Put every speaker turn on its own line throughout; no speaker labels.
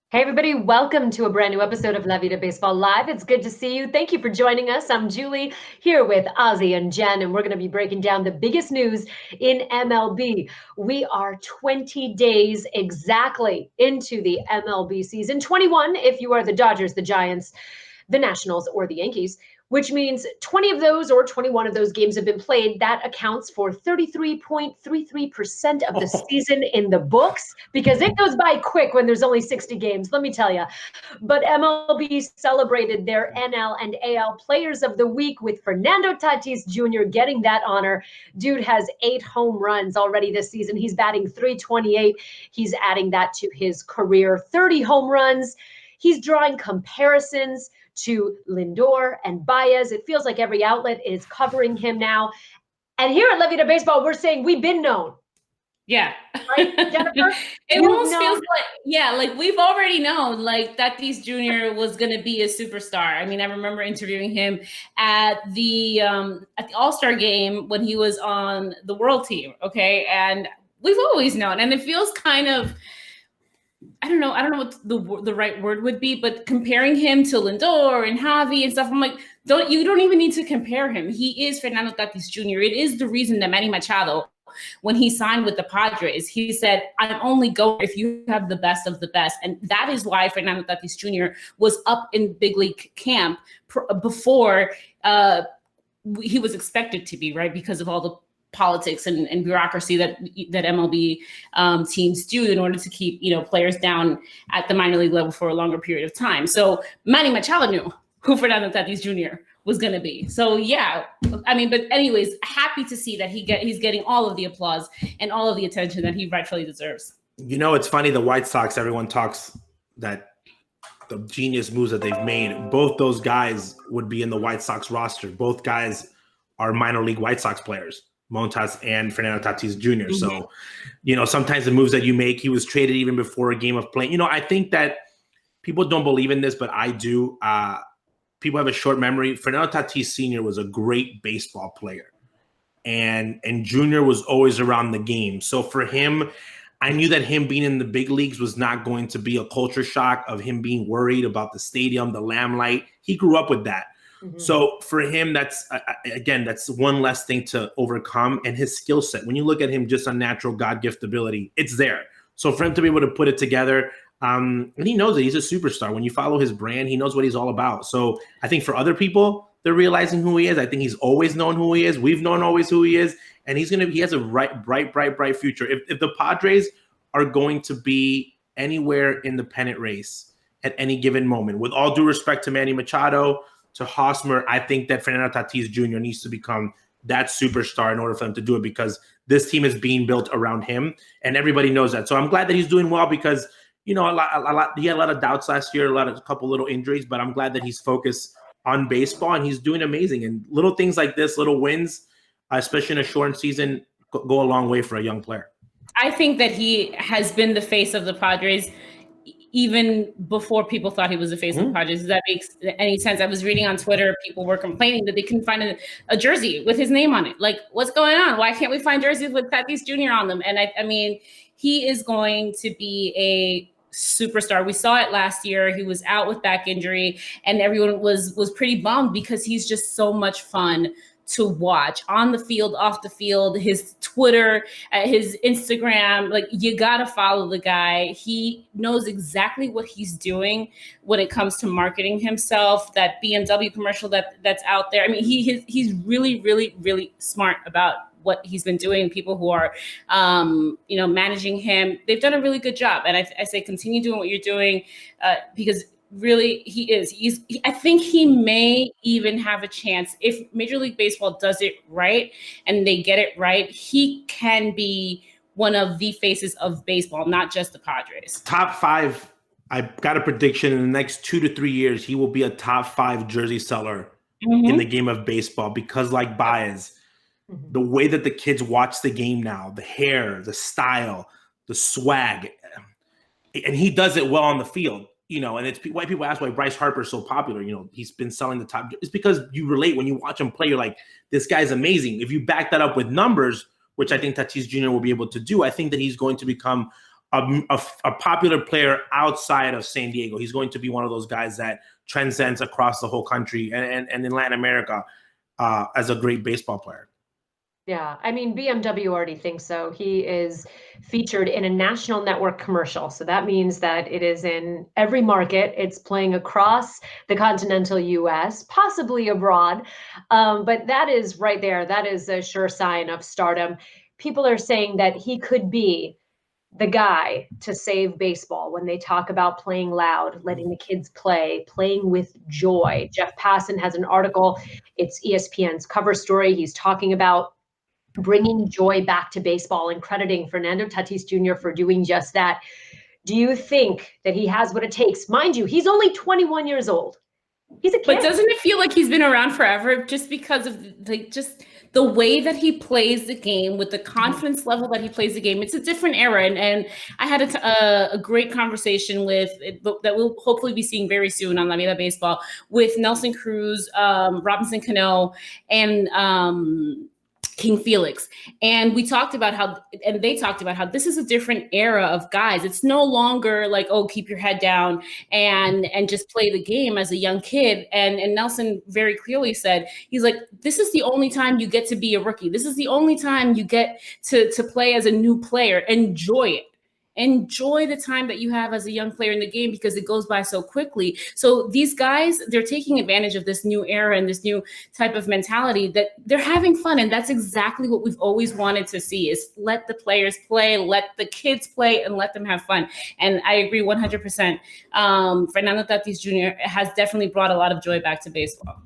Hey everybody, welcome to a brand new episode of La Vida Baseball Live. It's good to see you. Thank you for joining us. I'm Julie here with Ozzy and Jen, and we're going to be breaking down the biggest news in MLB. We are 20 days exactly into the MLB season, 21 if you are the Dodgers, the Giants, the Nationals, or the Yankees, which means 20 of those or 21 of those games have been played. That accounts for 33.33% of the season in the books, because it goes by quick when there's only 60 games, let me tell you. But MLB celebrated their NL and AL Players of the Week with Fernando Tatis Jr. getting that honor. Dude has 8 home runs already this season. He's batting .328. He's adding that to his career 30 home runs. He's drawing comparisons to Lindor and Baez. It feels like every outlet is covering him now. And here at La Vida Baseball, we're saying we've been known.
Yeah.
Right, Jennifer?
It almost feels like, we've already known, like, Tatis Jr. was going to be a superstar. I mean, I remember interviewing him at the All-Star game when he was on the World team, okay? And we've always known. And it feels kind of, I don't know what the right word would be, but comparing him to Lindor and Javi and stuff, I'm like, you don't even need to compare him. He is Fernando Tatis Jr. It is the reason that Manny Machado, when he signed with the Padres, he said, I'm only going if you have the best of the best. And that is why Fernando Tatis Jr. was up in big league camp before he was expected to be, right? Because of all the politics and bureaucracy that MLB teams do in order to keep, players down at the minor league level for a longer period of time. So Manny Machado knew who Fernando Tatis Jr. was going to be. So yeah, I mean, but anyways, happy to see that he's getting all of the applause and all of the attention that he rightfully deserves.
It's funny, the White Sox, everyone talks that the genius moves that they've made. Both those guys would be in the White Sox roster. Both guys are minor league White Sox players, Montas and Fernando Tatis Jr. Mm-hmm. So, sometimes the moves that you make, he was traded even before a game of playing. I think that people don't believe in this, but I do. People have a short memory. Fernando Tatis Sr. was a great baseball player, and Jr. was always around the game. So for him, I knew that him being in the big leagues was not going to be a culture shock of him being worried about the stadium, the limelight. He grew up with that. Mm-hmm. So for him, that's one less thing to overcome. And his skill set, when you look at him, just a natural God gift ability, it's there. So for him to be able to put it together, and he knows that he's a superstar. When you follow his brand, he knows what he's all about. So I think for other people, they're realizing who he is. I think he's always known who he is. We've known always who he is. And he has a bright future. If the Padres are going to be anywhere in the pennant race at any given moment, with all due respect to Manny Machado, to Hosmer, I think that Fernando Tatis Jr. needs to become that superstar in order for them to do it, because this team is being built around him, and everybody knows that. So I'm glad that he's doing well, because he had a lot of doubts last year, a couple little injuries, but I'm glad that he's focused on baseball and he's doing amazing. And little things like this, little wins, especially in a shortened season, go a long way for a young player.
I think that he has been the face of the Padres even before people thought he was the face of the Padres. Does that make any sense? I was reading on Twitter, people were complaining that they couldn't find a jersey with his name on it. Like, what's going on? Why can't we find jerseys with Tatis Jr. on them? And I mean, he is going to be a superstar. We saw it last year. He was out with back injury, and everyone was pretty bummed because he's just so much fun to watch on the field, off the field, his Twitter, his Instagram. Like, you got to follow the guy. He knows exactly what he's doing when it comes to marketing himself. That BMW commercial that's out there. I mean, he's really, really, really smart about what he's been doing. People who are, managing him, they've done a really good job. And I say, continue doing what you're doing, because really, I think he may even have a chance if Major League Baseball does it right and they get it right. He can be one of the faces of baseball, not just the Padres.
Top 5. I've got a prediction in the next 2 to 3 years, he will be a top 5 jersey seller in the game of baseball, because like Baez, the way that the kids watch the game now, the hair, the style, the swag, and he does it well on the field. And it's why people ask why Bryce Harper is so popular. He's been selling the top. It's because you relate when you watch him play. You're like, this guy's amazing. If you back that up with numbers, which I think Tatis Jr. will be able to do, I think that he's going to become a popular player outside of San Diego. He's going to be one of those guys that transcends across the whole country and in Latin America as a great baseball player.
Yeah, I mean, BMW already thinks so. He is featured in a national network commercial. So that means that it is in every market. It's playing across the continental US, possibly abroad. But that is right there. That is a sure sign of stardom. People are saying that he could be the guy to save baseball when they talk about playing loud, letting the kids play, playing with joy. Jeff Passan has an article. It's ESPN's cover story. He's talking about bringing joy back to baseball and crediting Fernando Tatis Jr. for doing just that. Do you think that he has what it takes? Mind you, he's only 21 years old. He's a kid.
But doesn't it feel like he's been around forever just because of just the way that he plays the game, with the confidence level that he plays the game? It's a different era. And I had a great conversation with that we'll hopefully be seeing very soon on La Vida Baseball with Nelson Cruz, Robinson Cano, and King Felix. And we talked about how, and they talked about how this is a different era of guys. It's no longer like, oh, keep your head down and just play the game as a young kid. And Nelson very clearly said, he's like, this is the only time you get to be a rookie. This is the only time you get to play as a new player. Enjoy it. Enjoy the time that you have as a young player in the game, because it goes by so quickly. So these guys, they're taking advantage of this new era and this new type of mentality that they're having fun. And that's exactly what we've always wanted to see, is let the players play, let the kids play, and let them have fun. And I agree 100%. Fernando Tatis Jr. has definitely brought a lot of joy back to baseball.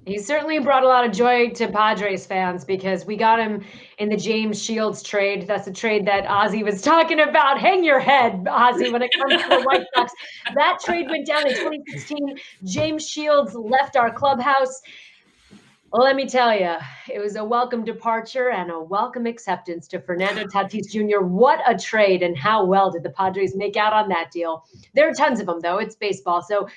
He certainly brought a lot of joy to Padres fans, because we got him in the James Shields trade. That's a trade that Ozzy was talking about. Hang your head, Ozzy, when it comes to the White Sox. That trade went down in 2016. James Shields left our clubhouse. Well, let me tell you, it was a welcome departure and a welcome acceptance to Fernando Tatis Jr. What a trade, and how well did the Padres make out on that deal? There are tons of them, though. It's baseball. So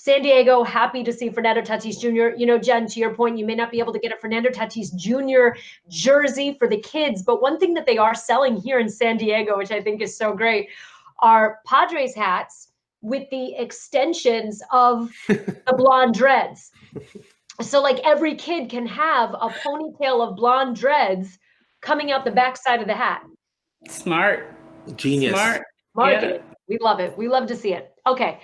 San Diego, happy to see Fernando Tatis Jr. You know, Jen, to your point, you may not be able to get a Fernando Tatis Jr. jersey for the kids, but one thing that they are selling here in San Diego, which I think is so great, are Padres hats with the extensions of the blonde dreads. So like every kid can have a ponytail of blonde dreads coming out the backside of the hat.
Smart.
Genius.
Smart.
Marketing. Yeah. We love it. We love to see it. Okay.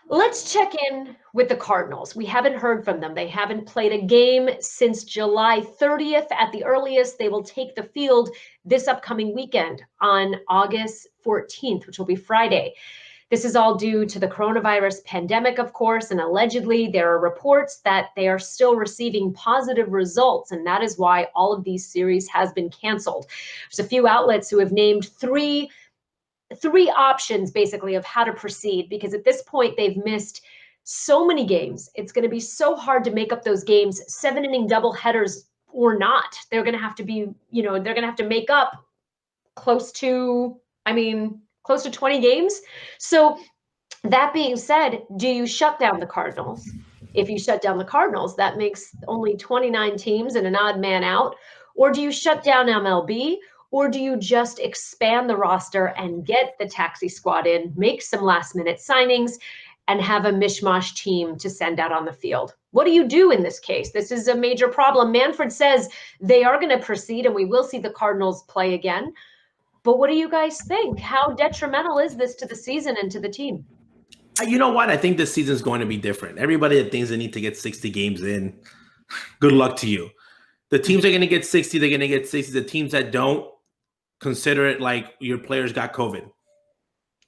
Let's check in with the Cardinals. We haven't heard from them. They haven't played a game since July 30th. At the earliest, they will take the field this upcoming weekend on August 14th, which will be Friday. This is all due to the coronavirus pandemic, of course, and allegedly there are reports that they are still receiving positive results, and that is why all of these series has been canceled. There's a few outlets who have named three options basically of how to proceed, because at this point they've missed so many games. It's going to be so hard to make up those games, 7-inning double headers or not. They're going to have to be, they're going to have to make up close to 20 games. So that being said, do you shut down the Cardinals? If you shut down the Cardinals, that makes only 29 teams and an odd man out. Or do you shut down MLB? Or do you just expand the roster and get the taxi squad in, make some last minute signings, and have a mishmash team to send out on the field? What do you do in this case? This is a major problem. Manfred says they are going to proceed and we will see the Cardinals play again. But what do you guys think? How detrimental is this to the season and to the team?
You know what? I think this season is going to be different. Everybody that thinks they need to get 60 games in, good luck to you. The teams are going to get 60, they're going to get 60. The teams that don't, consider it like your players got COVID.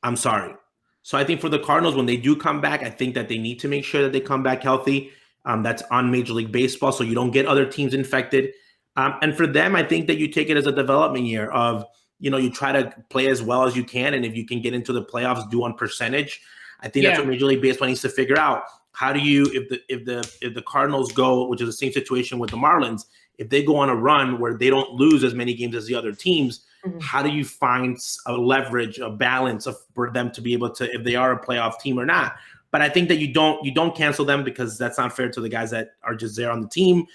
I'm sorry. So I think for the Cardinals, when they do come back, I think that they need to make sure that they come back healthy. That's on Major League Baseball, so you don't get other teams infected. And for them, I think that you take it as a development year of, you try to play as well as you can. And if you can get into the playoffs, do on percentage. I think that's what Major League Baseball needs to figure out. How do you, if the Cardinals go, which is the same situation with the Marlins, if they go on a run where they don't lose as many games as the other teams, how do you find a leverage, a balance for them to be able to, if they are a playoff team or not? But I think that you don't cancel them because that's not fair to the guys that are just there on the team.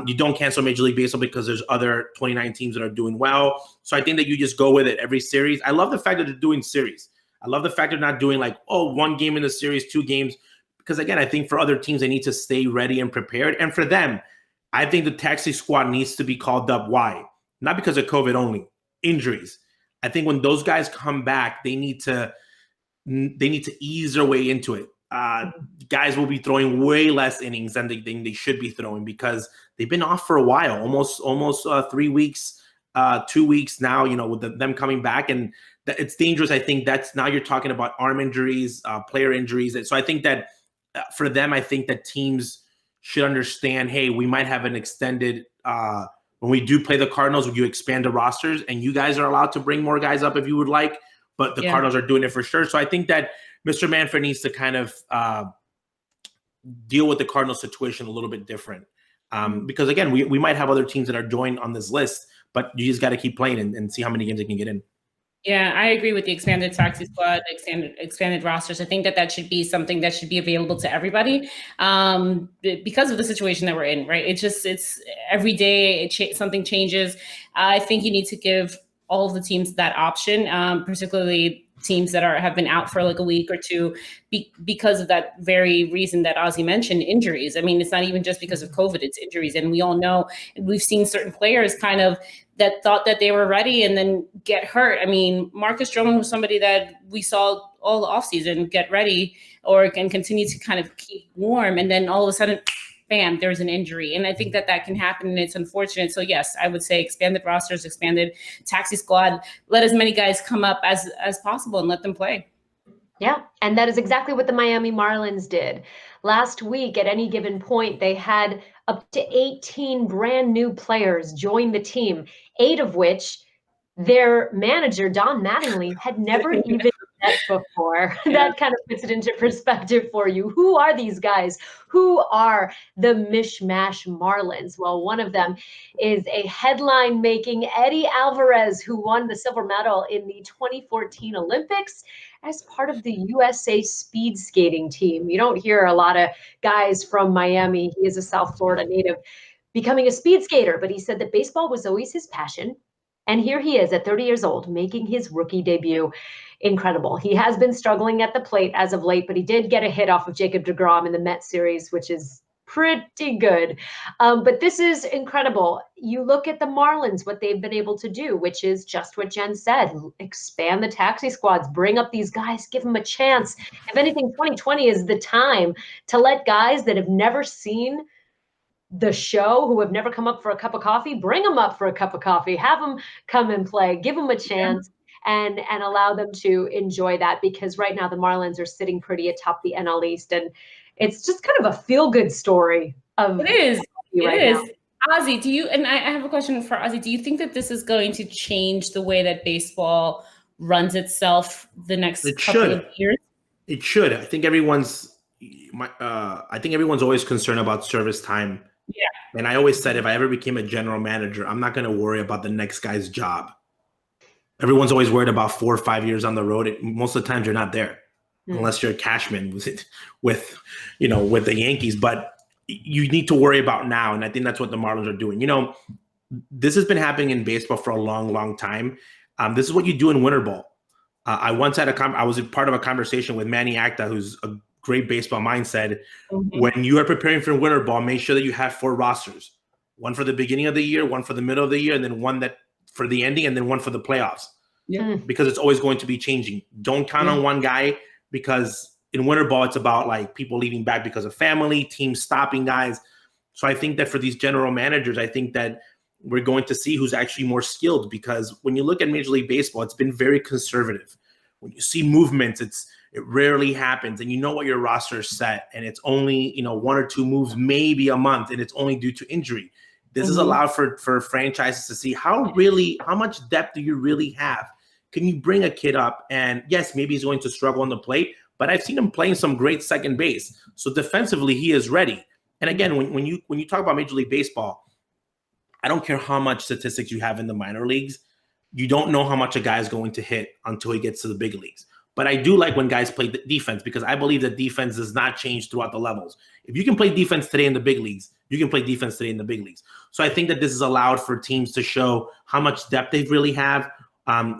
You don't cancel Major League Baseball because there's other 29 teams that are doing well. So I think that you just go with it every series. I love the fact that they're doing series. I love the fact they're not doing like, one game in the series, 2 games. Because again, I think for other teams, they need to stay ready and prepared. And for them, I think the taxi squad needs to be called up. Why? Not because of COVID only, injuries. I think when those guys come back, they need to ease their way into it. Guys will be throwing way less innings than they should be throwing because they've been off for a while, almost 3 weeks, 2 weeks now, with them coming back. And it's dangerous. I think that's now you're talking about arm injuries, player injuries. And so I think that for them, I think that teams should understand, hey, we might have an extended when we do play the Cardinals, would you expand the rosters? And you guys are allowed to bring more guys up if you would like, but the Cardinals are doing it for sure. So I think that Mr. Manfred needs to kind of deal with the Cardinals situation a little bit different. Because again, we might have other teams that are joined on this list, but you just got to keep playing and see how many games they can get in.
Yeah, I agree with the expanded taxi squad, expanded rosters. I think that should be something that should be available to everybody because of the situation that we're in, right? It's every day something changes. I think you need to give all of the teams that option, particularly teams that have been out for like a week or two because of that very reason that Ozzy mentioned, injuries. I mean, it's not even just because of COVID, it's injuries. And we all know, we've seen certain players kind of that thought that they were ready and then get hurt. I mean, Marcus Stroman was somebody that we saw all the offseason get ready or can continue to kind of keep warm. And then all of a sudden, bam, there's an injury. And I think that can happen and it's unfortunate. So yes, I would say expanded rosters, expanded taxi squad, let as many guys come up as possible and let them play.
Yeah, and that is exactly what the Miami Marlins did. Last week, at any given point, they had up to 18 brand new players join the team, 8 of which their manager, Don Mattingly, had never even met before. That kind of puts it into perspective for you. Who are these guys? Who are the Mishmash Marlins? Well, one of them is a headline-making Eddie Alvarez, who won the silver medal in the 2014 Olympics as part of the USA speed skating team. You don't hear a lot of guys from Miami. He is a South Florida native becoming a speed skater, but he said that baseball was always his passion. And here he is at 30 years old, making his rookie debut. Incredible. He has been struggling at the plate as of late, but he did get a hit off of Jacob deGrom in the Mets series, which is pretty good. But this is incredible. You look at the Marlins, what they've been able to do, which is just what Jen said, expand the taxi squads, bring up these guys, give them a chance. If anything, 2020 is the time to let guys that have never seen the show, who have never come up for a cup of coffee, bring them up for a cup of coffee, have them come and play, give them a chance. And allow them to enjoy that, because right now the Marlins are sitting pretty atop the NL East, and it's just kind of a feel-good story of
it is.
Right
it is.
now.
Ozzy, do you? And I have a question for Ozzy. Do you think that this is going to change the way that baseball runs itself the next couple of years?
It should. I think everyone's always concerned about service time.
Yeah.
And I always said, if I ever became a general manager, I'm not going to worry about the next guy's job. Everyone's always worried about 4 or 5 years on the road. Most of the times you're not there, unless you're a Cashman with the Yankees. But you need to worry about now, and I think that's what the Marlins are doing. This has been happening in baseball for a long, long time. This is what you do in winter ball. I once had I was part of a conversation with Manny Acta, who's a great baseball mind, said, when you are preparing for winter ball, make sure that you have 4 rosters: one for the beginning of the year, one for the middle of the year, and then one that for the ending, and then one for the playoffs. Because it's always going to be changing. Don't count on one guy, because in winter ball, it's about like people leaving back because of family, teams stopping guys. So I think that for these general managers, I think that we're going to see who's actually more skilled, because when you look at Major League Baseball, it's been very conservative. When you see movements, it rarely happens, and you know what your roster is set, and it's only 1 or 2 moves, maybe a month, and it's only due to injury. This is allowed for franchises to see how much depth do you really have. Can you bring a kid up? And yes, maybe he's going to struggle on the plate, but I've seen him playing some great second base. So defensively, he is ready. And again, when you talk about Major League Baseball, I don't care how much statistics you have in the minor leagues. You don't know how much a guy is going to hit until he gets to the big leagues. But I do like when guys play defense because I believe that defense does not change throughout the levels. If you can play defense today in the big leagues, you can play defense today in the big leagues. So I think that this is allowed for teams to show how much depth they really have,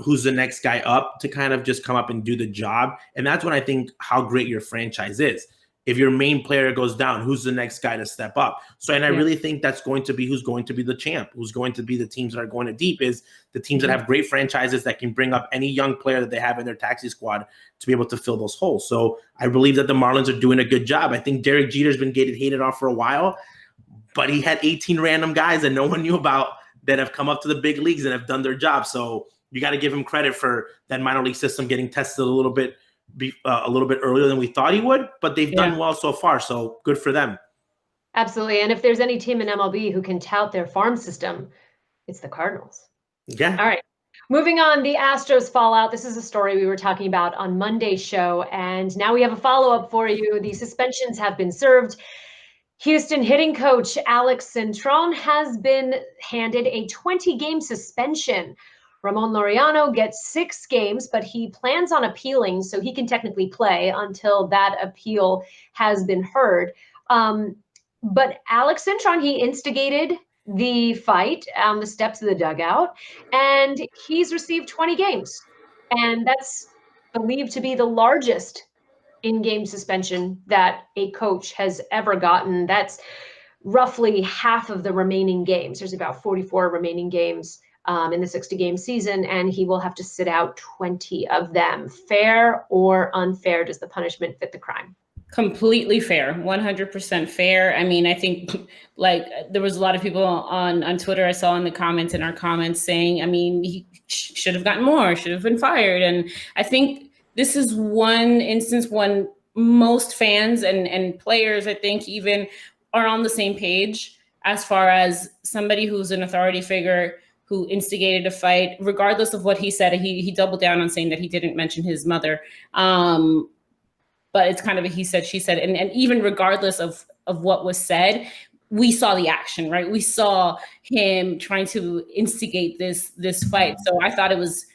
who's the next guy up to kind of just come up and do the job. And that's when I think how great your franchise is. If your main player goes down, who's the next guy to step up? So, and I really think that's going to be who's going to be the champ, who's going to be the teams that are going to deep is the teams that have great franchises that can bring up any young player that they have in their taxi squad to be able to fill those holes. So I believe that the Marlins are doing a good job. I think Derek Jeter's been hated on for a while, but he had 18 random guys that no one knew about that have come up to the big leagues and have done their job. So you got to give him credit for that minor league system getting tested a little bit earlier than we thought he would, but they've done well so far. So good for them.
Absolutely. And if there's any team in MLB who can tout their farm system, it's the Cardinals.
Yeah.
All right. Moving on, the Astros Fallout. This is a story we were talking about on Monday's show, and now we have a follow-up for you. The suspensions have been served. Houston hitting coach Alex Cintron has been handed a 20-game suspension. Ramon Laureano gets 6 games, but he plans on appealing, so he can technically play until that appeal has been heard. But Alex Cintron, he instigated the fight on the steps of the dugout, and he's received 20 games. And that's believed to be the largest in-game suspension that a coach has ever gotten. That's roughly half of the remaining games. There's about 44 remaining games in the 60-game season, and he will have to sit out 20 of them. Fair or unfair? Does the punishment fit the crime?
Completely fair, 100% fair. I mean, I think like there was a lot of people on Twitter I saw in the comments, in our comments saying, I mean, he should have gotten more, should have been fired. And I think this is one instance when most fans and players, I think even are on the same page as far as somebody who's an authority figure who instigated a fight, regardless of what he said. He doubled down on saying that he didn't mention his mother. But it's kind of a he said, she said. And even regardless of what was said, we saw the action, right? We saw him trying to instigate this fight. So I thought it was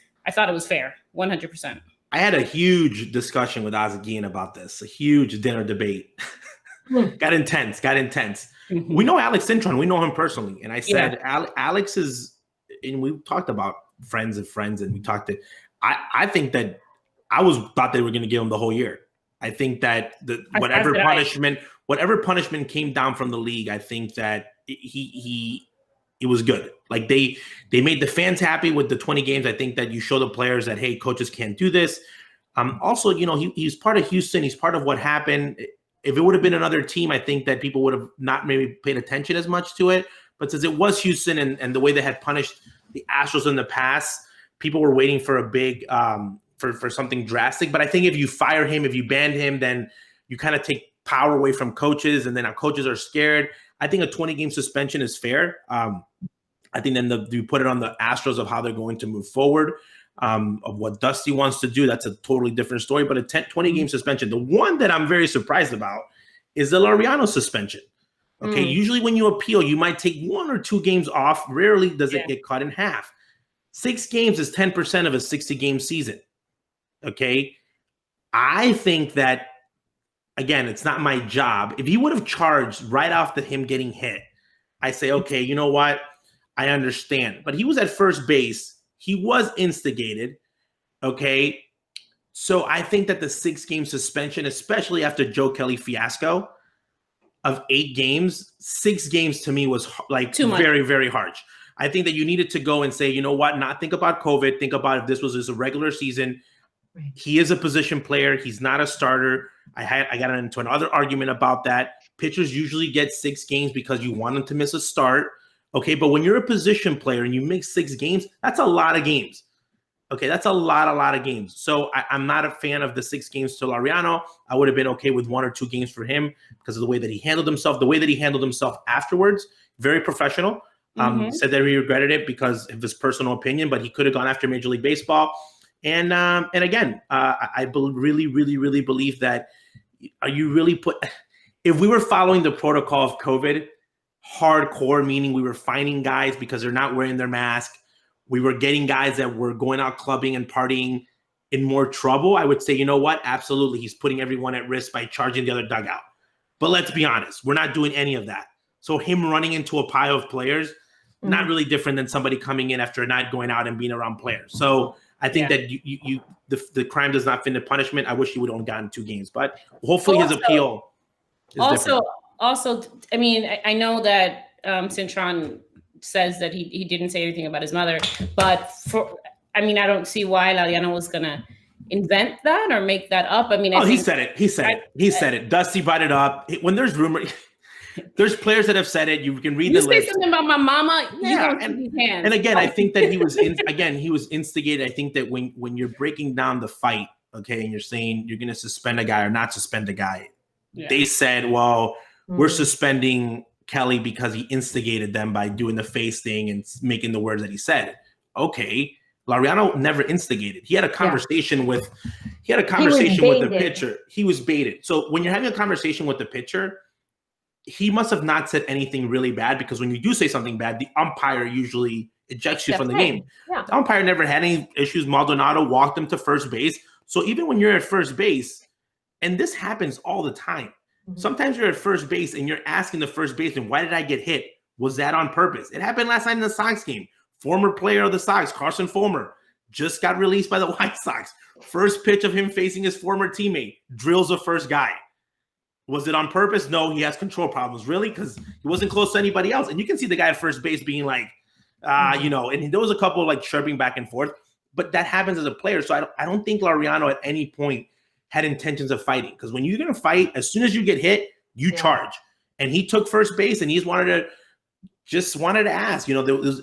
fair, 100%.
I had a huge discussion with Azagian about this, a huge dinner debate. Got intense. Mm-hmm. We know Alex Cintron. We know him personally. And I said, Alex is, and we talked about friends, and we talked to, I think that thought they were going to give him the whole year. I think that whatever punishment came down from the league, I think that it was good. Like they made the fans happy with the 20 games. I think that you show the players that, hey, coaches can't do this. Also, he's part of Houston. He's part of what happened. If it would have been another team, I think that people would have not maybe paid attention as much to it. But since it was Houston and the way they had punished the Astros in the past, people were waiting for a big for something drastic. But I think if you fire him, if you ban him, then you kind of take power away from coaches, and then our coaches are scared. I think a 20-game suspension is fair. I think then you put it on the Astros of how they're going to move forward, of what Dusty wants to do. That's a totally different story. But a 20-game suspension, the one that I'm very surprised about is the Laureano suspension. Okay, usually when you appeal, you might take 1 or 2 games off. Rarely does it get cut in half. 6 games is 10% of a 60-game season. Okay, I think that, again, it's not my job. If he would have charged right after him getting hit, I say, okay, you know what? I understand. But he was at first base. He was instigated. Okay, so I think that the 6-game suspension, especially after Joe Kelly fiasco of 8 games, 6 games to me was like very, very harsh. I think that you needed to go and say, you know what? Not think about COVID. Think about if this was just a regular season. Right. He is a position player. He's not a starter. I got into another argument about that. Pitchers usually get 6 games because you want them to miss a start. Okay, but when you're a position player and you miss 6 games, that's a lot of games. Okay, that's a lot of games. So I'm not a fan of the 6 games to Laureano. I would have been okay with 1 or 2 games for him because of the way that he handled himself. The way that he handled hhimself afterwards, very professional. Said that he regretted it because of his personal opinion, but he could have gone after Major League Baseball. And again, I really believe that if we were following the protocol of COVID, hardcore, meaning we were finding guys because they're not wearing their mask. We were getting guys that were going out clubbing and partying in more trouble, I would say, you know what? Absolutely. He's putting everyone at risk by charging the other dugout. But let's be honest, we're not doing any of that. So him running into a pile of players, not really different than somebody coming in after a night going out and being around players. So I think that the crime does not fit the punishment. I wish he would have only gotten 2 games, but hopefully his appeal is different.
Also, I mean, I know that Cintron says that he didn't say anything about his mother, but I don't see why Laureano was gonna invent that or make that up. I mean,
he said it. He said it. Dusty brought it up. When there's rumor, there's players that have said it. You can read the list.
You say something about my mama,
and again, I think that he was instigated. I think that when you're breaking down the fight, okay, and you're saying you're going to suspend a guy or not suspend a guy, they said, well, we're suspending Kelly because he instigated them by doing the face thing and making the words that he said. Okay. Laureano never instigated. He had a conversation with the pitcher. He was baited. So when you're having a conversation with the pitcher, he must have not said anything really bad, because when you do say something bad, the umpire usually ejects you from the game. Yeah. The umpire never had any issues. Maldonado walked him to first base. So even when you're at first base, and this happens all the time, sometimes you're at first base and you're asking the first baseman, why did I get hit? Was that on purpose? It happened last night in the Sox game. Former player of the Sox, Carson Fulmer, just got released by the White Sox. First pitch of him facing his former teammate, drills the first guy. Was it on purpose? No, he has control problems. Really? Because he wasn't close to anybody else. And you can see the guy at first base being like, and there was a couple of like chirping back and forth, but that happens as a player. So I don't think Laureano at any point had intentions of fighting, because when you're going to fight, as soon as you get hit, you charge. And he took first base and he wanted to ask,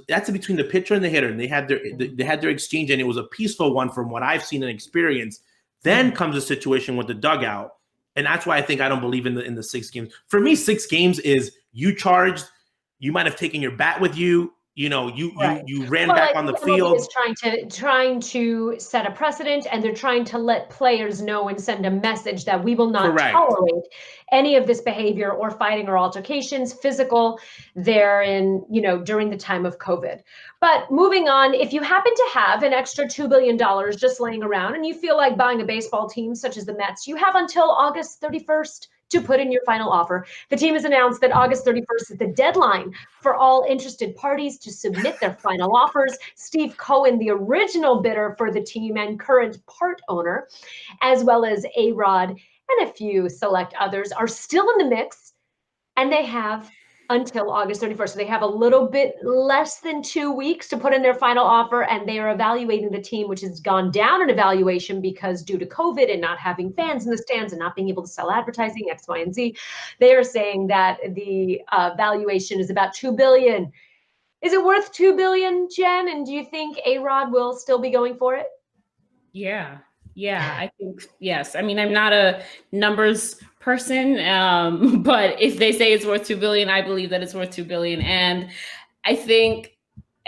that's between the pitcher and the hitter, and they had their exchange, and it was a peaceful one from what I've seen and experienced. Then comes a situation with the dugout, and that's why I think I don't believe in the 6 games. For me, 6 games is you charged, you might have taken your bat with you. You ran back on the field.
Is trying to set a precedent, and they're trying to let players know and send a message that we will not tolerate any of this behavior or fighting or altercations, physical, during the time of COVID. But moving on, if you happen to have an extra $2 billion just laying around and you feel like buying a baseball team such as the Mets, you have until August 31st to put in your final offer. The team has announced that August 31st is the deadline for all interested parties to submit their final offers. Steve Cohen, the original bidder for the team and current part owner, as well as A-Rod and a few select others, are still in the mix, and they have until August 31st. So they have a little bit less than 2 weeks to put in their final offer, and they are evaluating the team, which has gone down in evaluation because due to COVID and not having fans in the stands and not being able to sell advertising, X, Y, and Z, they are saying that the valuation is about $2 billion. Is it worth $2 billion, Jen? And do you think A-Rod will still be going for it?
Yeah, I think yes. I mean, I'm not a numbers person, but if they say it's worth $2 billion, I believe that it's worth $2 billion. And I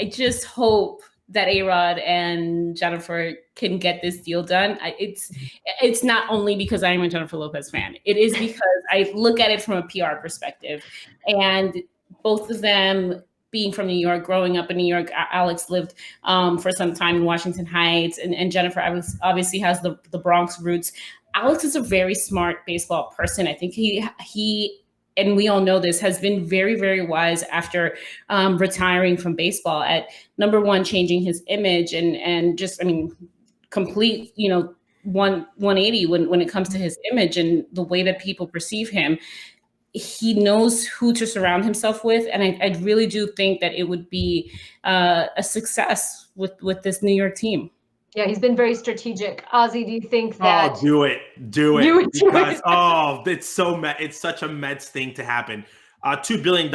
just hope that A-Rod and Jennifer can get this deal done. It's not only because I'm a Jennifer Lopez fan. It is because I look at it from a PR perspective, and both of them being from New York, growing up in New York, Alex lived for some time in Washington Heights, and Jennifer obviously has the Bronx roots. Alex is a very smart baseball person. I think he and we all know this, has been very, very wise after retiring from baseball at number one, changing his image and just, complete, 180 when it comes to his image and the way that people perceive him. He knows who to surround himself with. And I really do think that it would be a success with this New York team.
Yeah, he's been very strategic. Ozzy, do you think that?
Oh, do it. Because, it's such a Mets thing to happen. $2 billion,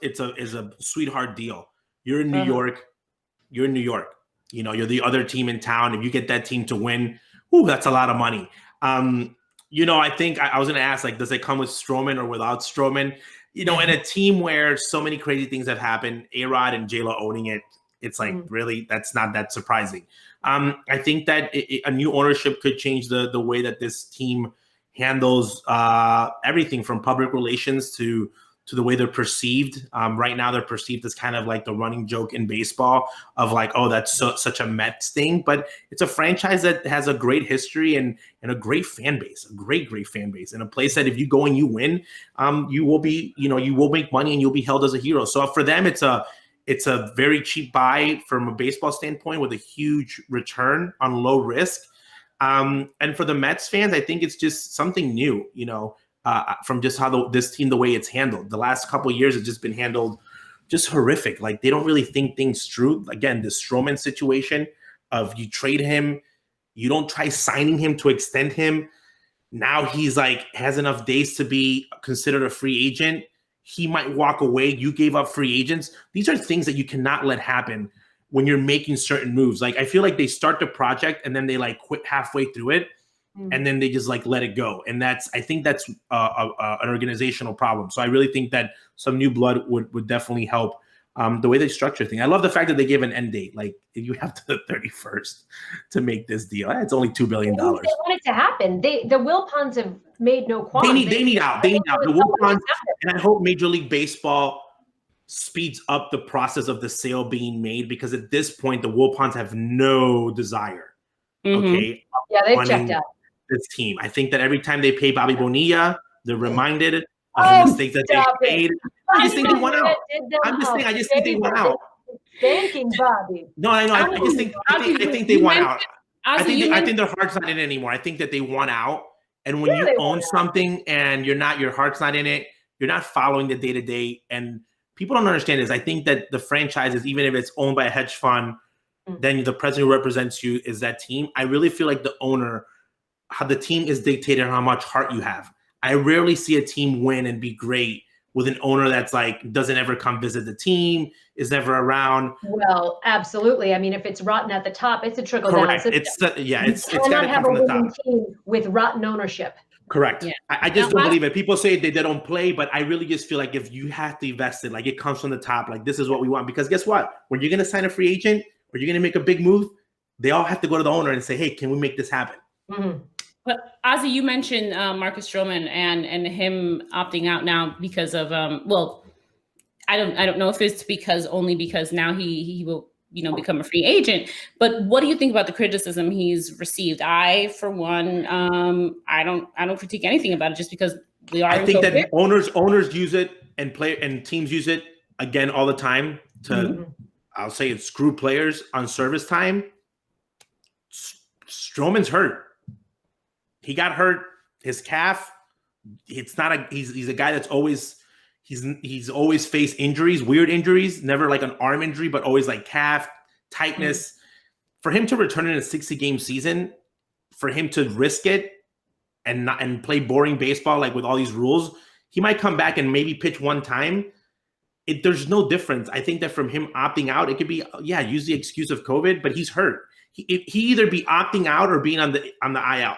is a sweetheart deal. You're in New York. You're in New York. You're the other team in town. If you get that team to win, that's a lot of money. I think I was going to ask, does it come with Stroman or without Stroman? In a team where so many crazy things have happened, A-Rod and J-Lo owning it, it's really, that's not that surprising. I think that a new ownership could change the way that this team handles everything from public relations to to the way they're perceived. Right now, they're perceived as kind of like the running joke in baseball of like, oh, that's such a Mets thing. But it's a franchise that has a great history and a great fan base, a great fan base, and a place that if you go and you win, you will be, you will make money and you'll be held as a hero. So for them, it's a very cheap buy from a baseball standpoint with a huge return on low risk. And for the Mets fans, I think it's just something new, from just how this team, the way it's handled. The last couple of years, it's just been handled just horrific. Like they don't really think things through. Again, the Stroman situation of you trade him, you don't try signing him to extend him. Now he's like has enough days to be considered a free agent. He might walk away. You gave up free agents. These are things that you cannot let happen when you're making certain moves. Like I feel like they start the project and then they like quit halfway through it. And then they just like let it go. And I think that's an organizational problem. So I really think that some new blood would definitely help the way they structure things. I love the fact that they gave an end date. Like you have to the 31st to make this deal. It's only $2 billion. They
want it to happen. The Wilpons have made no qualms.
They need out. They need out. The Wilpons, and I hope Major League Baseball speeds up the process of the sale being made, because at this point, the Wilpons have no desire. Okay.
Yeah, they've checked out.
This team. I think that every time they pay Bobby Bonilla, they're reminded of the mistakes that they made. I just think they went out. I just think they went out.
Thanking Bobby.
No, I know. I think they won out. I think their heart's not in it anymore. I think that they won out. And when you own something and your heart's not in it, you're not following the day-to-day. And people don't understand this. I think that the franchises, even if it's owned by a hedge fund, then the president who represents you is that team. I really feel like the owner, how the team is dictated on how much heart you have. I rarely see a team win and be great with an owner that's like doesn't ever come visit the team, is never around.
Well, absolutely. I mean, if it's rotten at the top, it's a trickle down system.
It's got to come from the top.
Team with rotten ownership.
Correct. Yeah. I just don't believe it. People say they don't play, but I really just feel like if you have to invest it, like it comes from the top, like this is what we want. Because guess what? When you're going to sign a free agent or you're going to make a big move, they all have to go to the owner and say, hey, can we make this happen?
But Ozzy, you mentioned Marcus Stroman and him opting out now because of I don't know if it's only because now he will become a free agent. But what do you think about the criticism he's received? I, for one, I don't critique anything about it just because we are.
I think that owners use it and teams use it again all the time to I'll say it, screw players on service time. Stroman's hurt. He got hurt. His calf. It's not he's a guy that's always he's always faced injuries, weird injuries, never like an arm injury, but always like calf tightness. For him to return in a 60-game season, for him to risk it and play boring baseball like with all these rules, he might come back and maybe pitch one time. There's no difference. I think that from him opting out, it could be use the excuse of COVID, but he's hurt. He either be opting out or being on the IL.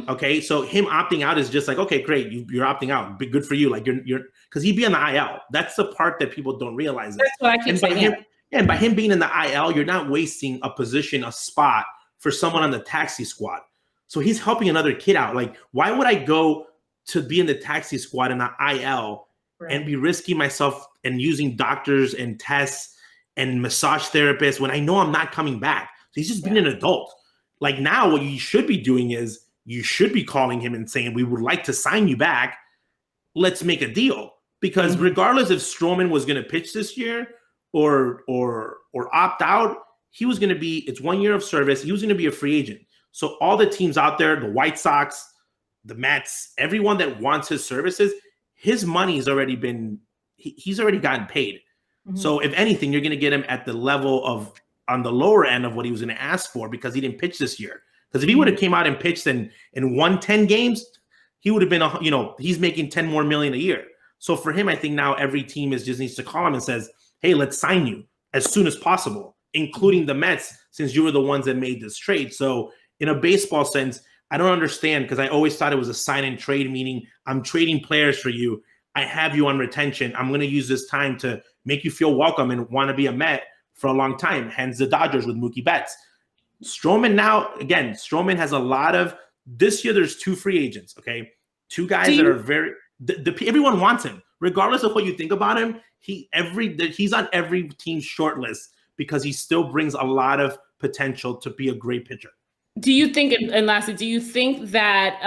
Okay, so him opting out is just like, okay, great, you're opting out, good for you. Like you're because he'd be on the IL. That's the part that people don't realize.
That's what I keep saying.
And by him being in the IL, you're not wasting a spot for someone on the taxi squad. So he's helping another kid out. Like, why would I go to be in the taxi squad in the IL and be risking myself and using doctors and tests and massage therapists when I know I'm not coming back? So he's just being an adult. Like now, what you should be doing is you should be calling him and saying, we would like to sign you back. Let's make a deal. Because regardless if Stroman was going to pitch this year or opt out, he was going to be, it's 1 year of service. He was going to be a free agent. So all the teams out there, the White Sox, the Mets, everyone that wants his services, his money's already been, he's already gotten paid. So if anything, you're going to get him at the level of, on the lower end of what he was going to ask for because he didn't pitch this year. Because if he would have came out and pitched and won 10 games, he would have been, he's making 10 more million a year. So for him, I think now every team just needs to call him and says, hey, let's sign you as soon as possible, including the Mets, since you were the ones that made this trade. So in a baseball sense, I don't understand because I always thought it was a sign and trade, meaning I'm trading players for you. I have you on retention. I'm going to use this time to make you feel welcome and want to be a Met for a long time. Hence the Dodgers with Mookie Betts. Stroman now, again, Stroman has a lot of, this year there's 2 free agents, okay? 2 guys that are very, everyone wants him. regardless of what you think about him, he's on every team's short list because he still brings a lot of potential to be a great pitcher.
Do you think, and lastly, do you think that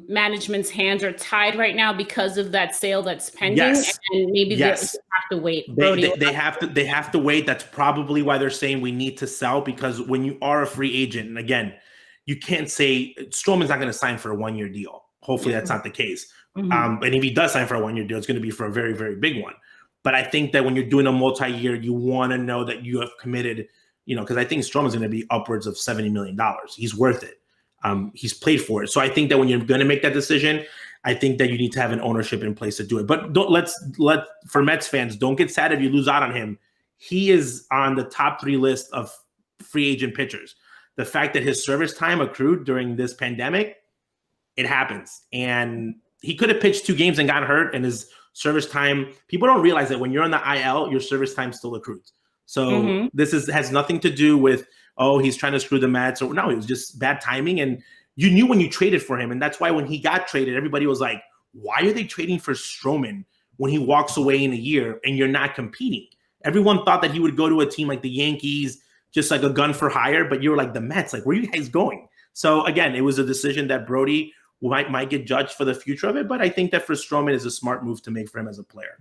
management's hands are tied right now because of that sale that's pending?
Yes.
And maybe they have to wait. They
have to wait. That's probably why they're saying we need to sell, because when you are a free agent, and again, you can't say Stroman's not going to sign for a 1-year deal. Hopefully that's not the case. And if he does sign for a 1-year deal, it's going to be for a very, very big one. But I think that when you're doing a multi-year, you want to know that you have committed, because I think Stroman's going to be upwards of $70 million. He's worth it. He's played for it. So I think that when you're going to make that decision, I think that you need to have an ownership in place to do it. But for Mets fans, don't get sad if you lose out on him. He is on the top 3 list of free agent pitchers. The fact that his service time accrued during this pandemic, it happens. And he could have pitched 2 games and got hurt, and his service time, people don't realize that when you're on the IL, your service time still accrues. So this has nothing to do with, he's trying to screw the Mets. Or no, it was just bad timing. And you knew when you traded for him. And that's why when he got traded, everybody was like, why are they trading for Stroman when he walks away in a year and you're not competing? Everyone thought that he would go to a team like the Yankees, just like a gun for hire. But you were like, the Mets, like, where are you guys going? So again, it was a decision that Brody might get judged for the future of it. But I think that for Stroman is a smart move to make for him as a player.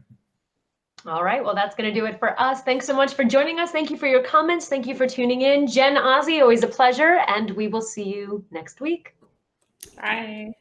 All right. Well, that's going to do it for us. Thanks so much for joining us. Thank you for your comments. Thank you for tuning in. Jen, Ozzy, always a pleasure. And we will see you next week.
Bye.